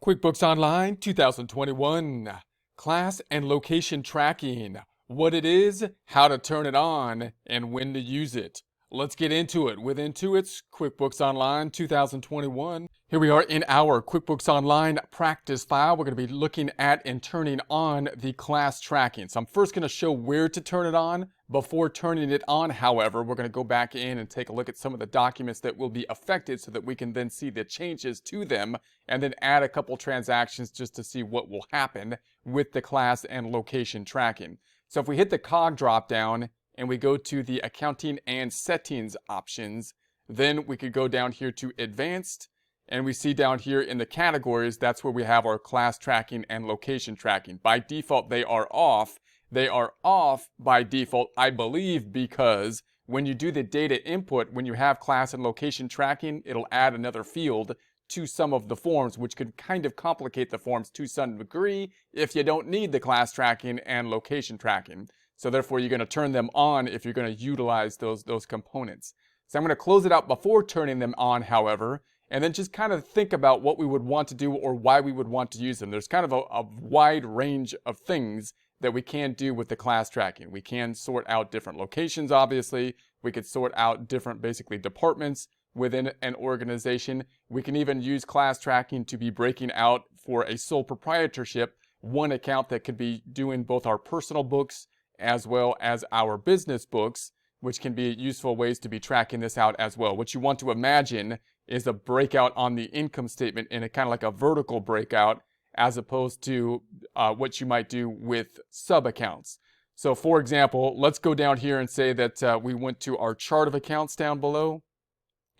QuickBooks Online 2021 Class and Location Tracking. What it is, how to turn it on, and when to use it. Let's get into it with Intuit's QuickBooks Online 2021. Here we are in our QuickBooks Online practice file. We're going to be looking at and turning on the class tracking. So I'm first going to show where to turn it on. Before turning it on, however, we're going to go back in and take a look at some of the documents that will be affected so that we can then see the changes to them and then add a couple transactions just to see what will happen with the class and location tracking. So if we hit the cog drop down and we go to the accounting and settings options, then we could go down here to advanced, and we see down here in the categories, that's where we have our class tracking and location tracking. By default, they are off. They are off by default, I believe, because when you do the data input, when you have class and location tracking, it'll add another field to some of the forms, which could kind of complicate the forms to some degree if you don't need the class tracking and location tracking. So therefore, you're going to turn them on if you're going to utilize those components. So I'm going to close it out before turning them on, however, and then just kind of think about what we would want to do or why we would want to use them. There's kind of a wide range of things that we can do with the class tracking. We can sort out different locations, obviously. We could sort out different, basically, departments within an organization. We can even use class tracking to be breaking out for a sole proprietorship, one account that could be doing both our personal books as well as our business books, which can be useful ways to be tracking this out as well. What you want to imagine is a breakout on the income statement in a kind of like a vertical breakout, as opposed to what you might do with sub-accounts. So for example, let's go down here and say that we went to our chart of accounts down below,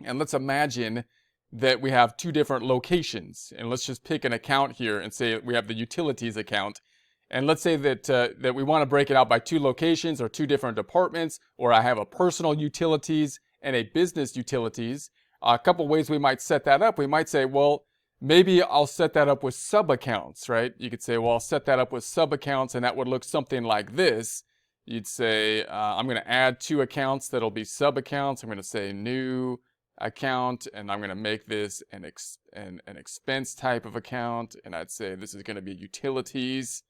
and let's imagine that we have two different locations. And let's just pick an account here and say we have the utilities account. And let's say that, that we want to break it out by two locations or two different departments, or I have a personal utilities and a business utilities. A couple ways we might set that up. We might say, well, maybe I'll set that up with sub-accounts, right? You could say, well, I'll set that up with sub-accounts, and that would look something like this. You'd say, I'm going to add two accounts that'll be sub-accounts. I'm going to say new account, and I'm going to make this an expense type of account. And I'd say this is going to be utilities,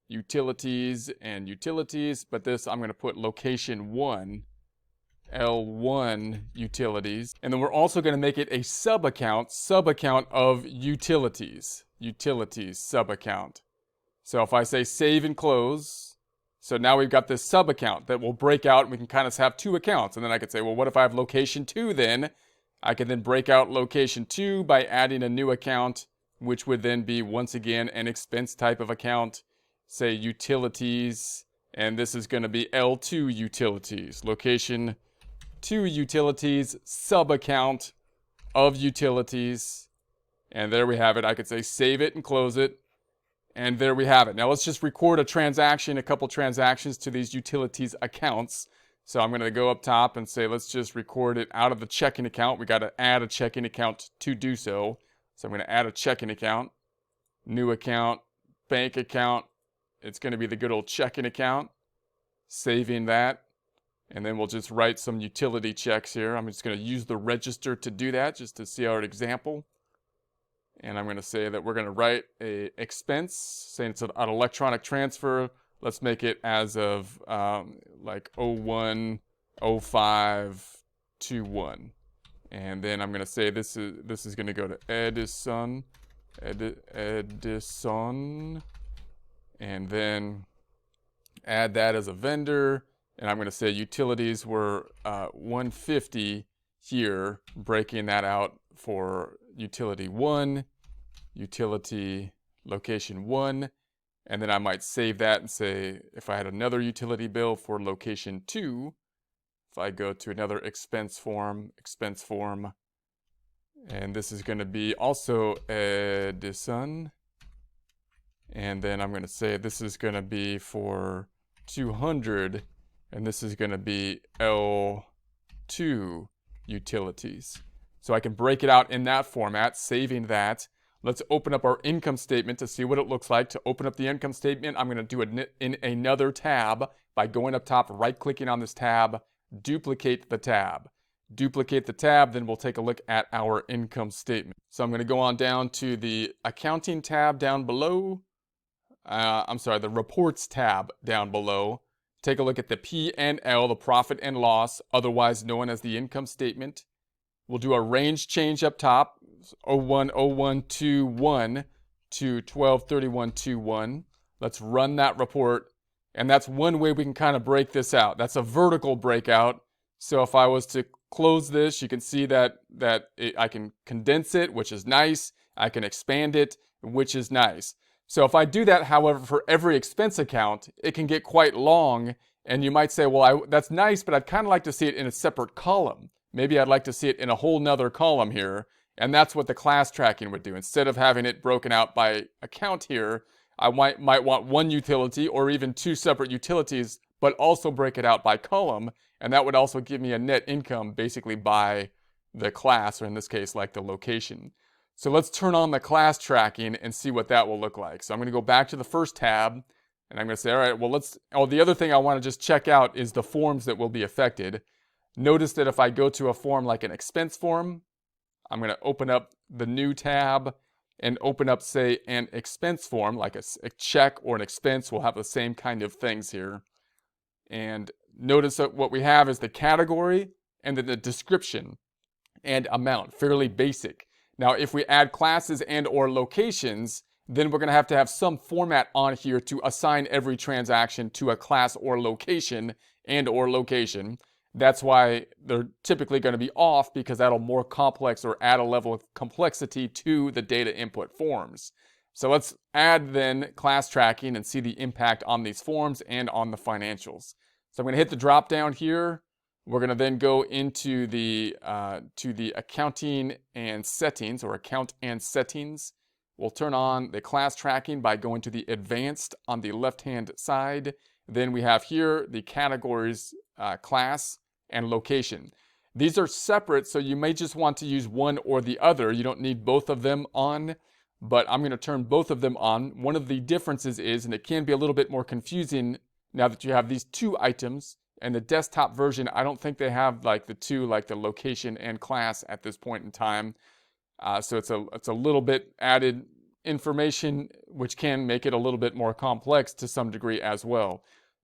and utilities. But this, I'm going to put location 1. L1 utilities, and then we're also going to make it a sub-account of utilities sub-account. So if I say save and close, so now we've got this sub-account that will break out, and we can kind of have two accounts. And then I could say, well, what if I have location 2 then? I can then break out location 2 by adding a new account, which would then be, once again, an expense type of account, say utilities, and this is going to be L2 utilities, location 2 utilities, sub-account of utilities. And there we have it. I could say save it and close it. And there we have it. Now let's just record a transaction, a couple transactions to these utilities accounts. So I'm going to go up top and say, let's just record it out of the checking account. We got to add a checking account to do so. So I'm going to add a checking account, new account, bank account. It's going to be the good old checking account. Saving that. And then we'll just write some utility checks here. I'm just going to use the register to do that, just to see our example. And I'm going to say that we're going to write a expense, saying it's an electronic transfer. Let's make it as of like 01/05/21. And then I'm going to say this is going to go to Edison, and then add that as a vendor. And I'm going to say utilities were 150 here, breaking that out for utility 1, utility location 1. And then I might save that and say, if I had another utility bill for location 2, if I go to another expense form, and this is going to be also Edison. And then I'm going to say this is going to be for 200. And this is going to be L2 utilities. So I can break it out in that format, saving that. Let's open up our income statement to see what it looks like. To open up the income statement, I'm going to do it in another tab by going up top, right-clicking on this tab, duplicate the tab. duplicate the tab, then we'll take a look at our income statement. So I'm going to go on down to the accounting tab down below. The reports tab down below. Take a look at the P&L, the profit and loss, otherwise known as the income statement. We'll do a range change up top, 010121 to 123121. Let's run that report. And that's one way we can kind of break this out. That's a vertical breakout. So if I was to close this, you can see that I can condense it, which is nice. I can expand it, which is nice. So if I do that, however, for every expense account, it can get quite long. And you might say, well, that's nice, but I'd kind of like to see it in a separate column. Maybe I'd like to see it in a whole nother column here. And that's what the class tracking would do. Instead of having it broken out by account here, I might want one utility or even two separate utilities, but also break it out by column. And that would also give me a net income basically by the class, or in this case, like the location. So let's turn on the class tracking and see what that will look like. So I'm going to go back to the first tab and I'm going to say, all right, well, the other thing I want to just check out is the forms that will be affected. Notice that if I go to a form like an expense form, I'm going to open up the new tab and open up, say, an expense form, like a check or an expense. We'll have the same kind of things here. And notice that what we have is the category and then the description and amount, fairly basic. Now, if we add classes and or locations, then we're going to have some format on here to assign every transaction to a class or location and or location. That's why they're typically going to be off, because that'll more complex or add a level of complexity to the data input forms. So let's add then class tracking and see the impact on these forms and on the financials. So I'm going to hit the drop down here. We're going to then go into the to the accounting and settings, or account and settings. We'll turn on the class tracking by going to the advanced on the left-hand side. Then we have here the categories, class and location. These are separate, so you may just want to use one or the other. You don't need both of them on, but I'm going to turn both of them on. One of the differences is, and it can be a little bit more confusing now that you have these two items, and the desktop version, I don't think they have like the two, like the location and class at this point in time. So it's a little bit added information, which can make it a little bit more complex to some degree as well.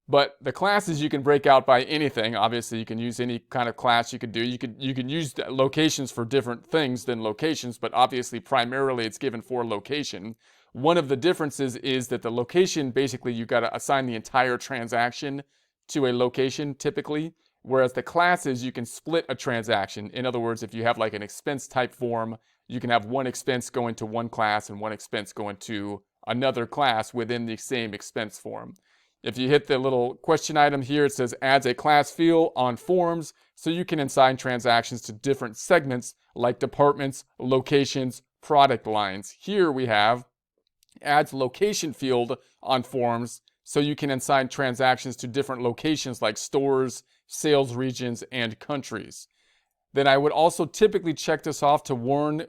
But the classes you can break out by anything. Obviously, you can use any kind of class you could do. You can use locations for different things than locations, but obviously primarily it's given for location. One of the differences is that the location, basically you got to assign the entire transaction to a location typically, whereas the classes you can split a transaction. In other words, if you have like an expense type form, you can have one expense going to one class and one expense going to another class within the same expense form. If you hit the little question item here, it says adds a class field on forms, so you can assign transactions to different segments like departments, locations, product lines. Here we have adds location field on forms, so you can assign transactions to different locations like stores, sales regions, and countries. Then I would also typically check this off to warn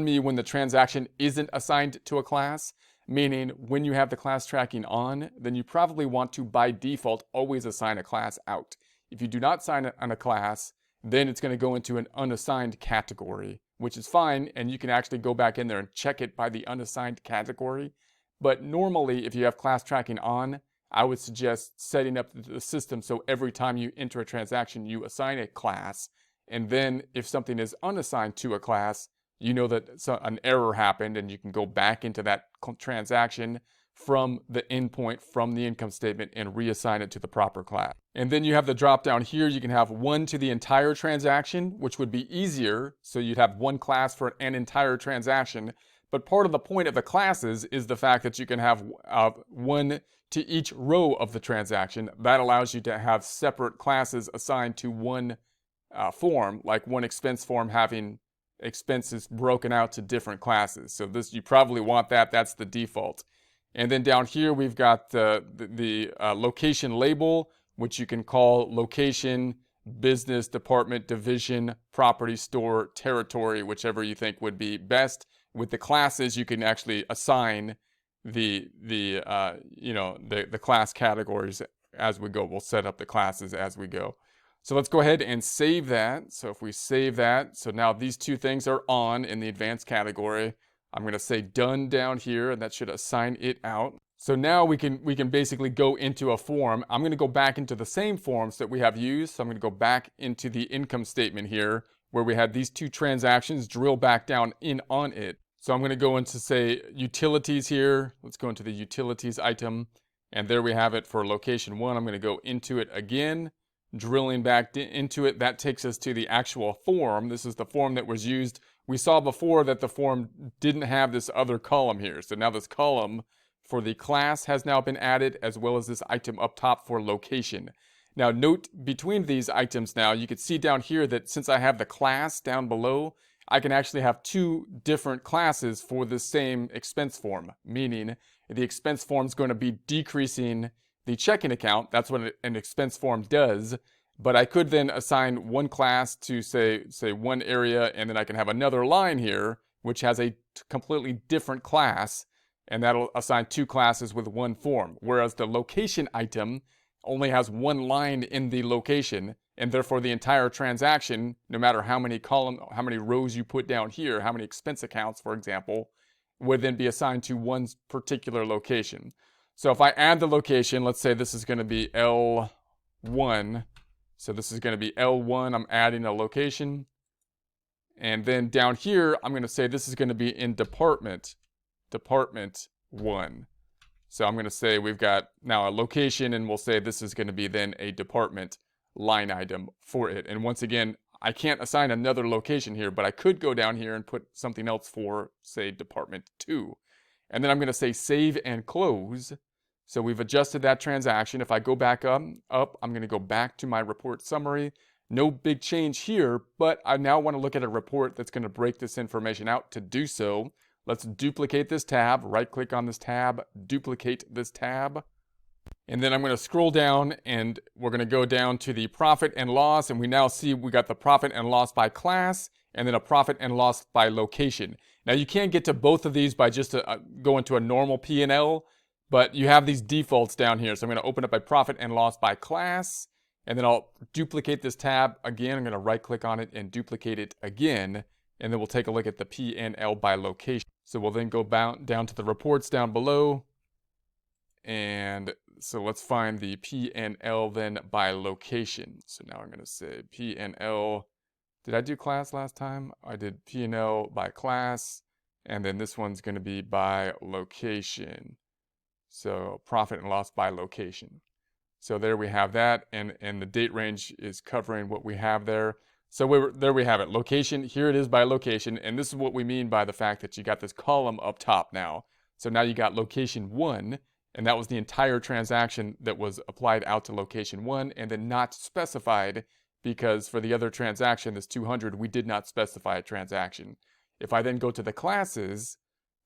me when the transaction isn't assigned to a class. Meaning, when you have the class tracking on, then you probably want to, by default, always assign a class out. If you do not assign it on a class, then it's going to go into an unassigned category, which is fine, and you can actually go back in there and check it by the unassigned category. But normally, if you have class tracking on, I would suggest setting up the system so every time you enter a transaction, you assign a class, and then if something is unassigned to a class, you know that an error happened and you can go back into that transaction from the endpoint, from the income statement, and reassign it to the proper class. And then you have the drop down here. You can have one to the entire transaction, which would be easier. So you'd have one class for an entire transaction. But part of the point of the classes is the fact that you can have one to each row of the transaction. That allows you to have separate classes assigned to one form, like one expense form having expenses broken out to different classes. So this, you probably want that. That's the default. And then down here we've got the location label, which you can call location, business, department, division, property, store, territory, whichever you think would be best. With the classes, you can actually assign the class categories as we go. We'll set up the classes as we go. So let's go ahead and save that. So if we save that, so now these two things are on in the advanced category. I'm going to say done down here, and that should assign it out. So now we can basically go into a form. I'm going to go back into the same forms that we have used. So I'm going to go back into the income statement here where we had these two transactions, drill back down in on it. So I'm going to go into, say, utilities here. Let's go into the utilities item. And there we have it for location 1. I'm going to go into it again, drilling back into it. That takes us to the actual form. This is the form that was used. We saw before that the form didn't have this other column here. So now this column for the class has now been added, as well as this item up top for location. Now note between these items now, you can see down here that since I have the class down below, I can actually have two different classes for the same expense form, meaning the expense form is going to be decreasing the checking account. That's what an expense form does. But I could then assign one class to say one area, and then I can have another line here, which has a completely different class, and that'll assign two classes with one form. Whereas the location item only has one line in the location, and therefore the entire transaction, no matter how many rows you put down here, how many expense accounts, for example, would then be assigned to one particular location. So if I add the location, let's say this is going to be L1. So this is going to be L1. I'm adding a location. And then down here, I'm going to say this is going to be in department 1. So I'm going to say we've got now a location, and we'll say this is going to be then a department line item for it. And once again, I can't assign another location here, but I could go down here and put something else for, say, department 2. And then I'm going to say save and close. So we've adjusted that transaction. If I go back up, I'm going to go back to my report summary. No big change here, but I now want to look at a report that's going to break this information out. To do so, let's duplicate this tab, right-click on this tab, duplicate this tab. And then I'm going to scroll down, and we're going to go down to the profit and loss, and we now see we got the profit and loss by class, and then a profit and loss by location. Now you can't get to both of these by just going to a normal P&L, but you have these defaults down here. So I'm going to open up my profit and loss by class, and then I'll duplicate this tab again. I'm going to right-click on it and duplicate it again, and then we'll take a look at the P&L by location. So we'll then go down to the reports down below, and so let's find the P&L then by location. So now I'm going to say P&L. Did I do class last time? I did P&L by class, and then this one's going to be by location. So profit and loss by location. So there we have that, and the date range is covering what we have there. So there we have it. Location, here it is by location, and this is what we mean by the fact that you got this column up top now. So now you got location 1, and that was the entire transaction that was applied out to location 1, and then not specified, because for the other transaction, this 200, we did not specify a transaction. If I then go to the classes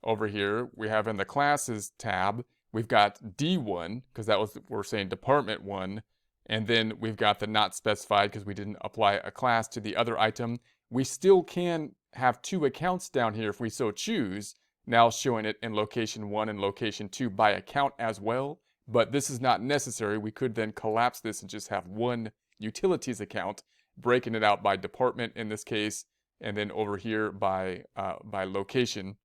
over here, we have in the classes tab, we've got D1, because that was, we're saying department 1, and then we've got the not specified because we didn't apply a class to the other item. We still can have two accounts down here if we so choose, now showing it in location 1 and location 2 by account as well, but this is not necessary. We could then collapse this and just have one utilities account, breaking it out by department in this case, and then over here by location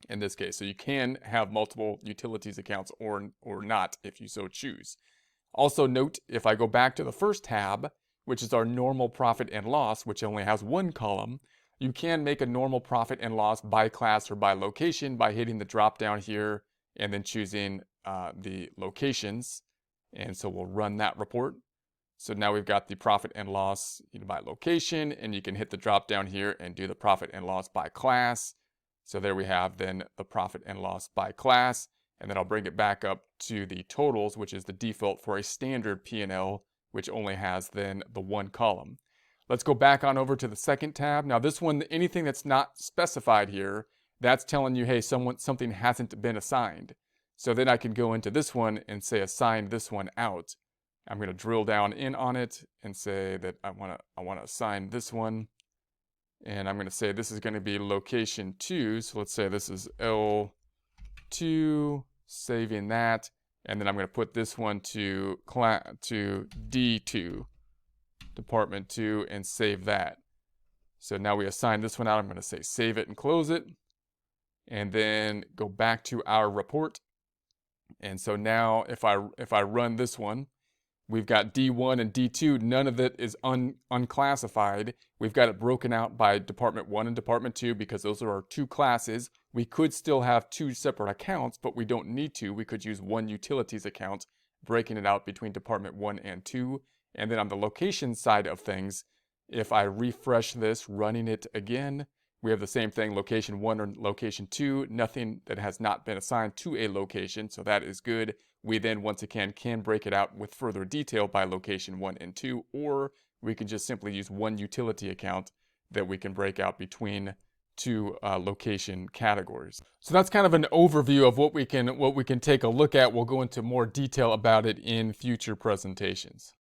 in this case. So you can have multiple utilities accounts or not if you so choose. Also note, if I go back to the first tab, which is our normal profit and loss, which only has one column, you can make a normal profit and loss by class or by location by hitting the drop down here and then choosing the locations. And so we'll run that report. So now we've got the profit and loss by location, and you can hit the drop down here and do the profit and loss by class. So there we have then the profit and loss by class, and then I'll bring it back up to the totals, which is the default for a standard P&L, which only has then the one column. Let's go back on over to the second tab. Now this one, anything that's not specified here, that's telling you, hey, something hasn't been assigned. So then I can go into this one and say assign this one out. I'm going to drill down in on it and say that I want to assign this one. And I'm going to say this is going to be location 2. So let's say this is L2, saving that. And then I'm going to put this one to D2. department 2, and save that. So now we assign this one out. I'm going to say save it and close it, and then go back to our report. And so now if I run this one, we've got D1 and D2. None of it is unclassified. We've got it broken out by Department 1 and Department 2 because those are our two classes. We could still have two separate accounts, but we don't need to. We could use one utilities account, breaking it out between Department 1 and 2. And then on the location side of things, if I refresh this, running it again, we have the same thing, location 1 or location 2, nothing that has not been assigned to a location, so that is good. We then, once again, can break it out with further detail by location 1 and 2, or we can just simply use one utility account that we can break out between two location categories. So that's kind of an overview of what we can take a look at. We'll go into more detail about it in future presentations.